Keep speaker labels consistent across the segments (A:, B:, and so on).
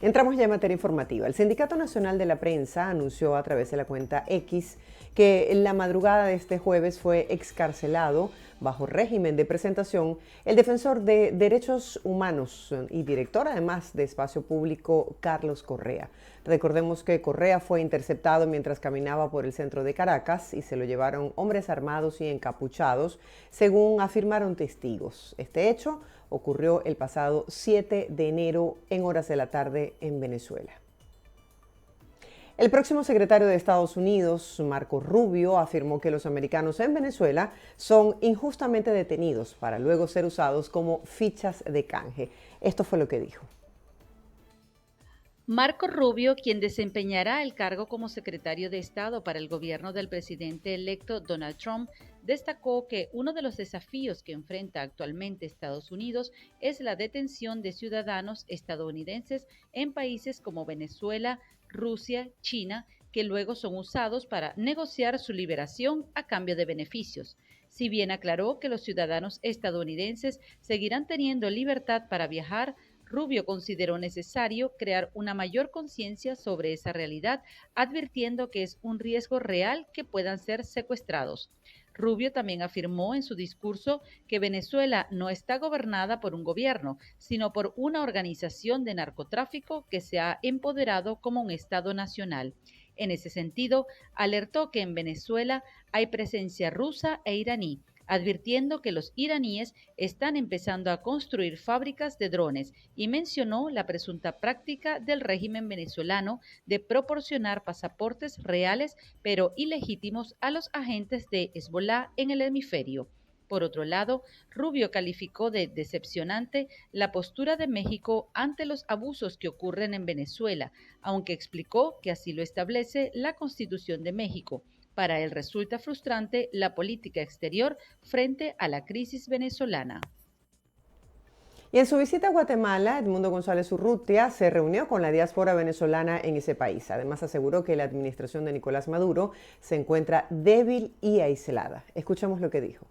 A: Entramos ya en materia informativa. El Sindicato Nacional de la Prensa anunció a través de la cuenta X que en la madrugada de este jueves fue excarcelado bajo régimen de presentación el defensor de derechos humanos y director además de Espacio Público, Carlos Correa. Recordemos que Correa fue interceptado mientras caminaba por el centro de Caracas y se lo llevaron hombres armados y encapuchados, según afirmaron testigos. Este hecho ocurrió el pasado 7 de enero en horas de la tarde en Venezuela. El próximo secretario de Estados Unidos, Marco Rubio, afirmó que los americanos en Venezuela son injustamente detenidos para luego ser usados como fichas de canje. Esto fue lo que dijo.
B: Marco Rubio, quien desempeñará el cargo como secretario de Estado para el gobierno del presidente electo Donald Trump, destacó que uno de los desafíos que enfrenta actualmente Estados Unidos es la detención de ciudadanos estadounidenses en países como Venezuela, Rusia, China, que luego son usados para negociar su liberación a cambio de beneficios. Si bien aclaró que los ciudadanos estadounidenses seguirán teniendo libertad para viajar, Rubio consideró necesario crear una mayor conciencia sobre esa realidad, advirtiendo que es un riesgo real que puedan ser secuestrados. Rubio también afirmó en su discurso que Venezuela no está gobernada por un gobierno, sino por una organización de narcotráfico que se ha empoderado como un Estado nacional. En ese sentido, alertó que en Venezuela hay presencia rusa e iraní, advirtiendo que los iraníes están empezando a construir fábricas de drones y mencionó la presunta práctica del régimen venezolano de proporcionar pasaportes reales pero ilegítimos a los agentes de Hezbollah en el hemisferio. Por otro lado, Rubio calificó de decepcionante la postura de México ante los abusos que ocurren en Venezuela, aunque explicó que así lo establece la Constitución de México. Para él resulta frustrante la política exterior frente a la crisis venezolana.
A: Y en su visita a Guatemala, Edmundo González Urrutia se reunió con la diáspora venezolana en ese país. Además, aseguró que la administración de Nicolás Maduro se encuentra débil y aislada. Escuchemos lo que dijo.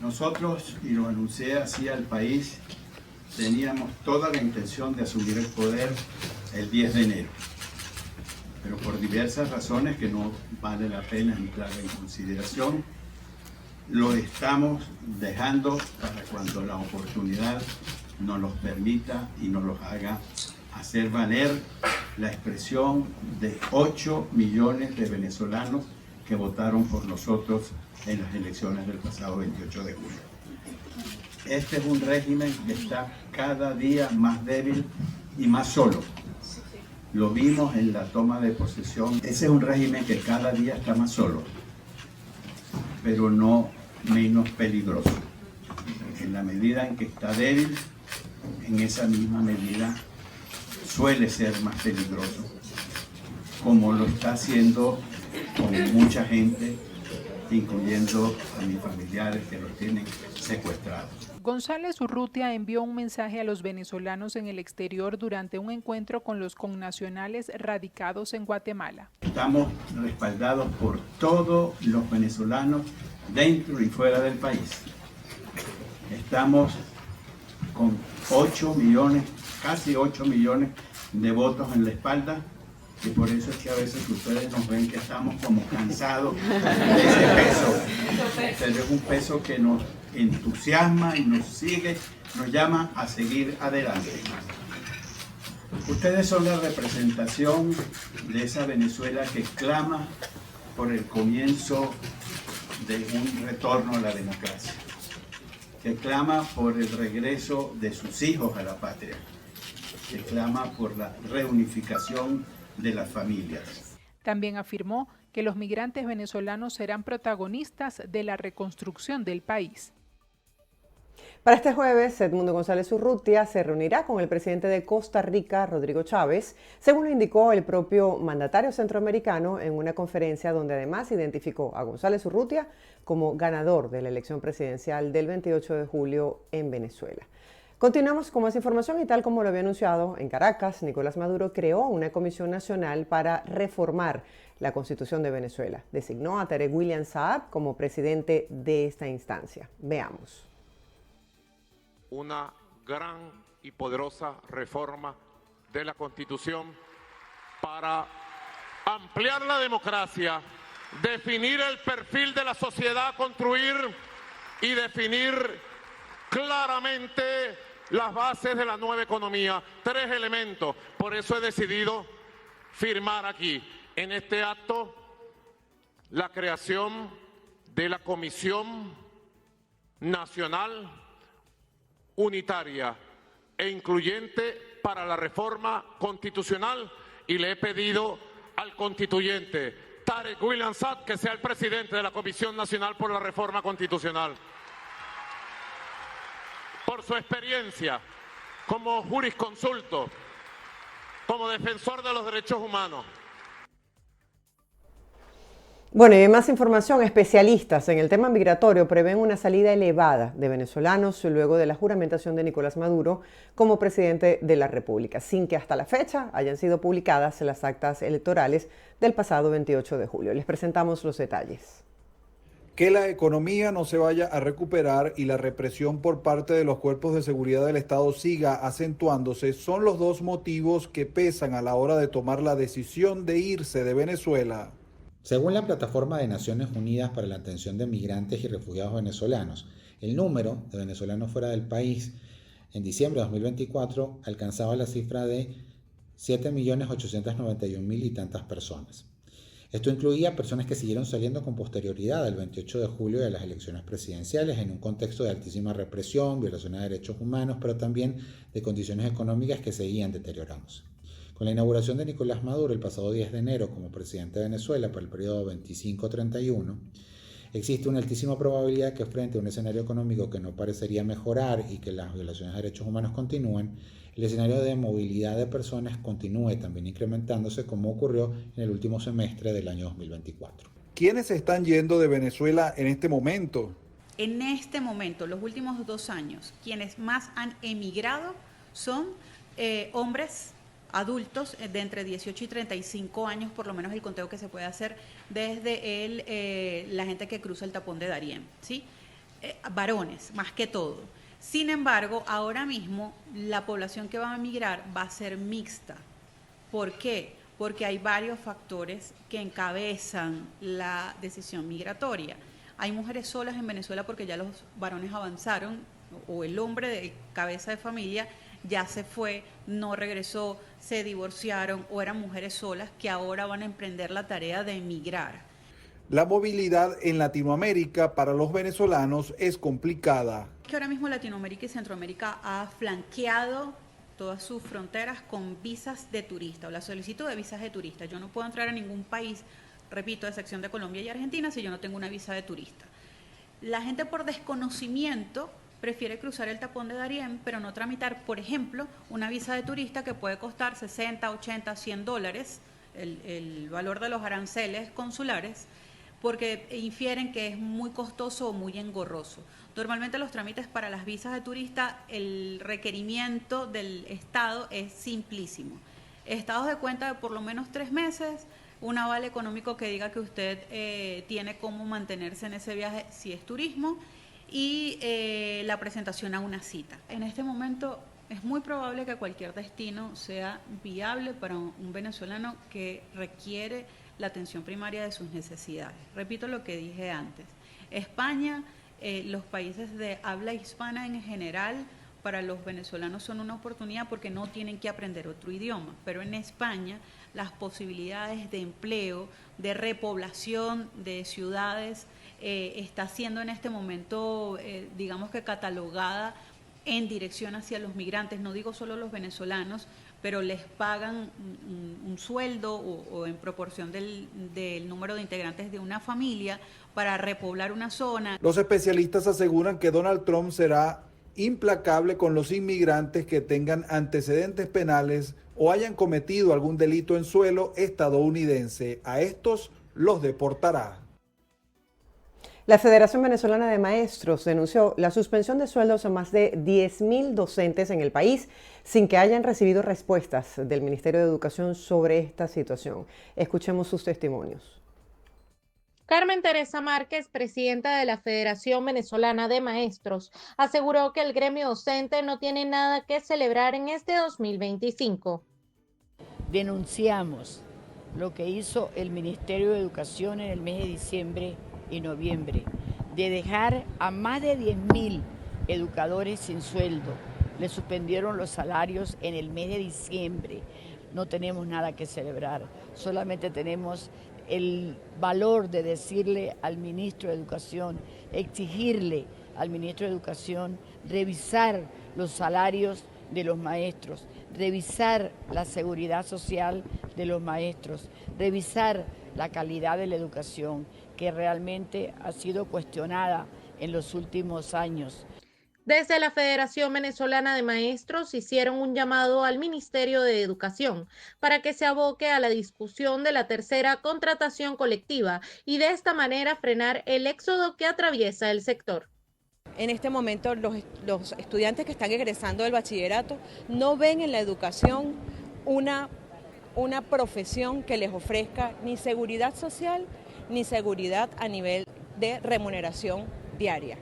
C: Nosotros, y lo anuncié así al país, teníamos toda la intención de asumir el poder el 10 de enero. Pero por diversas razones que no vale la pena entrar en consideración, lo estamos dejando para cuando la oportunidad nos los permita y nos los haga hacer valer la expresión de 8 millones de venezolanos que votaron por nosotros en las elecciones del pasado 28 de julio. Este es un régimen que está cada día más débil y más solo. Lo vimos en la toma de posesión. Ese es un régimen que cada día está más solo, pero no menos peligroso. En la medida en que está débil, en esa misma medida suele ser más peligroso, como lo está haciendo con mucha gente, incluyendo a mis familiares que los tienen secuestrados.
D: González Urrutia envió un mensaje a los venezolanos en el exterior durante un encuentro con los connacionales radicados en Guatemala.
C: Estamos respaldados por todos los venezolanos dentro y fuera del país. Estamos con 8 millones, casi 8 millones de votos en la espalda, y por eso es que a veces ustedes nos ven que estamos como cansados de ese peso. Pero es un peso que nos entusiasma y nos sigue, nos llama a seguir adelante. Ustedes son la representación de esa Venezuela que clama por el comienzo de un retorno a la democracia, que clama por el regreso de sus hijos a la patria, que clama por la reunificación de las familias.
D: También afirmó que los migrantes venezolanos serán protagonistas de la reconstrucción del país.
A: Para este jueves, Edmundo González Urrutia se reunirá con el presidente de Costa Rica, Rodrigo Chávez, según lo indicó el propio mandatario centroamericano en una conferencia donde además identificó a González Urrutia como ganador de la elección presidencial del 28 de julio en Venezuela. Continuamos con más información y tal como lo había anunciado en Caracas, Nicolás Maduro creó una comisión nacional para reformar la Constitución de Venezuela. Designó a Tarek William Saab como presidente de esta instancia. Veamos.
E: Una gran y poderosa reforma de la Constitución para ampliar la democracia, definir el perfil de la sociedad a construir y definir claramente las bases de la nueva economía. 3 elementos. Por eso he decidido firmar aquí, en este acto, la creación de la Comisión Nacional Unitaria e Incluyente para la Reforma Constitucional, y le he pedido al constituyente Tarek William Saad que sea el presidente de la Comisión Nacional por la Reforma Constitucional. Por su experiencia como jurisconsulto, como defensor de los derechos humanos.
A: Bueno, y hay más información. Especialistas en el tema migratorio prevén una salida elevada de venezolanos luego de la juramentación de Nicolás Maduro como presidente de la República, sin que hasta la fecha hayan sido publicadas las actas electorales del pasado 28 de julio. Les presentamos los detalles.
F: Que la economía no se vaya a recuperar y la represión por parte de los cuerpos de seguridad del Estado siga acentuándose son los dos motivos que pesan a la hora de tomar la decisión de irse de Venezuela.
G: Según la Plataforma de Naciones Unidas para la Atención de Migrantes y Refugiados Venezolanos, el número de venezolanos fuera del país en diciembre de 2024 alcanzaba la cifra de 7.891.000 y tantas personas. Esto incluía personas que siguieron saliendo con posterioridad al 28 de julio de las elecciones presidenciales en un contexto de altísima represión, violación de derechos humanos, pero también de condiciones económicas que seguían deteriorándose. Con la inauguración de Nicolás Maduro el pasado 10 de enero como presidente de Venezuela para el periodo 25-31, existe una altísima probabilidad que frente a un escenario económico que no parecería mejorar y que las violaciones de derechos humanos continúen, el escenario de movilidad de personas continúe también incrementándose como ocurrió en el último semestre del año 2024.
F: ¿Quiénes se están yendo de Venezuela en este momento?
H: En este momento, los últimos 2 años, quienes más han emigrado son hombres adultos de entre 18 y 35 años, por lo menos el conteo que se puede hacer desde la gente que cruza el tapón de Darién, ¿sí? Varones, más que todo. Sin embargo, ahora mismo la población que va a emigrar va a ser mixta. ¿Por qué? Porque hay varios factores que encabezan la decisión migratoria. Hay mujeres solas en Venezuela porque ya los varones avanzaron, o el hombre de cabeza de familia ya se fue, no regresó, se divorciaron o eran mujeres solas que ahora van a emprender la tarea de emigrar.
F: La movilidad en Latinoamérica para los venezolanos es complicada.
H: Que ahora mismo Latinoamérica y Centroamérica ha flanqueado todas sus fronteras con visas de turista o la solicitud de visas de turista. Yo no puedo entrar a ningún país, repito, a excepción de Colombia y Argentina, si yo no tengo una visa de turista. La gente por desconocimiento prefiere cruzar el tapón de Darién, pero no tramitar, por ejemplo, una visa de turista que puede costar 60, 80, 100 dólares, el valor de los aranceles consulares, porque infieren que es muy costoso o muy engorroso. Normalmente los trámites para las visas de turista, el requerimiento del Estado es simplísimo. Estados de cuenta de por lo menos 3 meses, un aval económico que diga que usted tiene cómo mantenerse en ese viaje si es turismo, y la presentación a una cita. En este momento es muy probable que cualquier destino sea viable para un venezolano que requiere la atención primaria de sus necesidades. Repito lo que dije antes. España, los países de habla hispana en general, para los venezolanos son una oportunidad porque no tienen que aprender otro idioma, pero en España las posibilidades de empleo, de repoblación de ciudades, está siendo en este momento, digamos que catalogada en dirección hacia los migrantes, no digo solo los venezolanos, pero les pagan un sueldo o en proporción del número de integrantes de una familia para repoblar una zona.
F: Los especialistas aseguran que Donald Trump será implacable con los inmigrantes que tengan antecedentes penales o hayan cometido algún delito en suelo estadounidense. A estos los deportará.
A: La Federación Venezolana de Maestros denunció la suspensión de sueldos a más de 10.000 docentes en el país sin que hayan recibido respuestas del Ministerio de Educación sobre esta situación. Escuchemos sus testimonios.
I: Carmen Teresa Márquez, presidenta de la Federación Venezolana de Maestros, aseguró que el gremio docente no tiene nada que celebrar en este 2025.
J: Denunciamos lo que hizo el Ministerio de Educación en el mes de diciembre y noviembre, de dejar a más de 10.000 educadores sin sueldo. Le suspendieron los salarios en el mes de diciembre. No tenemos nada que celebrar, solamente tenemos el valor de decirle al ministro de Educación, exigirle al ministro de Educación revisar los salarios de los maestros, revisar la seguridad social de los maestros, revisar la calidad de la educación, que realmente ha sido cuestionada en los últimos años.
I: Desde la Federación Venezolana de Maestros hicieron un llamado al Ministerio de Educación para que se aboque a la discusión de la tercera contratación colectiva y de esta manera frenar el éxodo que atraviesa el sector.
K: En este momento los estudiantes que están egresando del bachillerato no ven en la educación una profesión que les ofrezca ni seguridad social ni seguridad a nivel de remuneración diaria.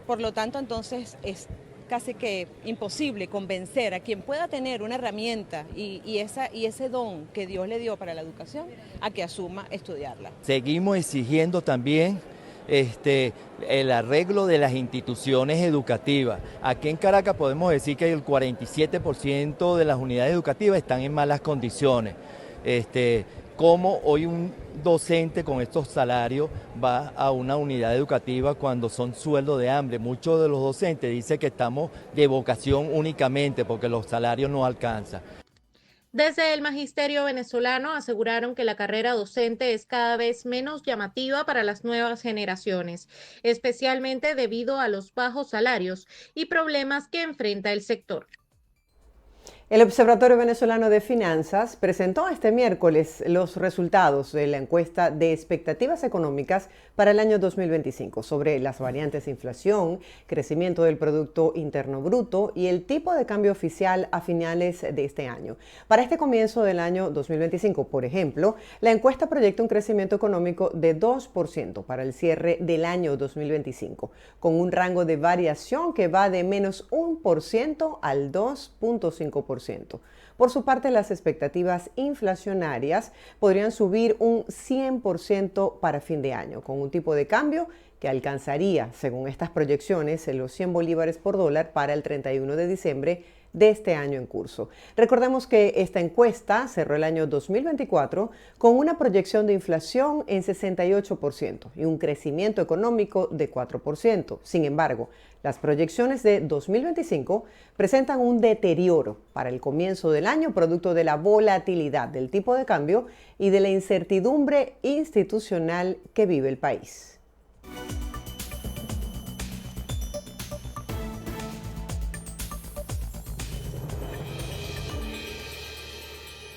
K: Por lo tanto, entonces es casi que imposible convencer a quien pueda tener una herramienta y ese don que Dios le dio para la educación a que asuma estudiarla.
L: Seguimos exigiendo también el arreglo de las instituciones educativas. Aquí en Caracas podemos decir que el 47% de las unidades educativas están en malas condiciones. ¿Cómo hoy un docente con estos salarios va a una unidad educativa cuando son sueldos de hambre? Muchos de los docentes dicen que estamos de vocación únicamente porque los salarios no alcanzan.
I: Desde el Magisterio venezolano aseguraron que la carrera docente es cada vez menos llamativa para las nuevas generaciones, especialmente debido a los bajos salarios y problemas que enfrenta el sector.
A: El Observatorio Venezolano de Finanzas presentó este miércoles los resultados de la encuesta de expectativas económicas para el año 2025 sobre las variantes de inflación, crecimiento del Producto Interno Bruto y el tipo de cambio oficial a finales de este año. Para este comienzo del año 2025, por ejemplo, la encuesta proyecta un crecimiento económico de 2% para el cierre del año 2025, con un rango de variación que va de menos 1% al 2.5%. Por su parte, las expectativas inflacionarias podrían subir un 100% para fin de año, con un tipo de cambio que alcanzaría, según estas proyecciones, los 100 bolívares por dólar para el 31 de diciembre de este año en curso. Recordemos que esta encuesta cerró el año 2024 con una proyección de inflación en 68% y un crecimiento económico de 4%. Sin embargo, las proyecciones de 2025 presentan un deterioro para el comienzo del año producto de la volatilidad del tipo de cambio y de la incertidumbre institucional que vive el país.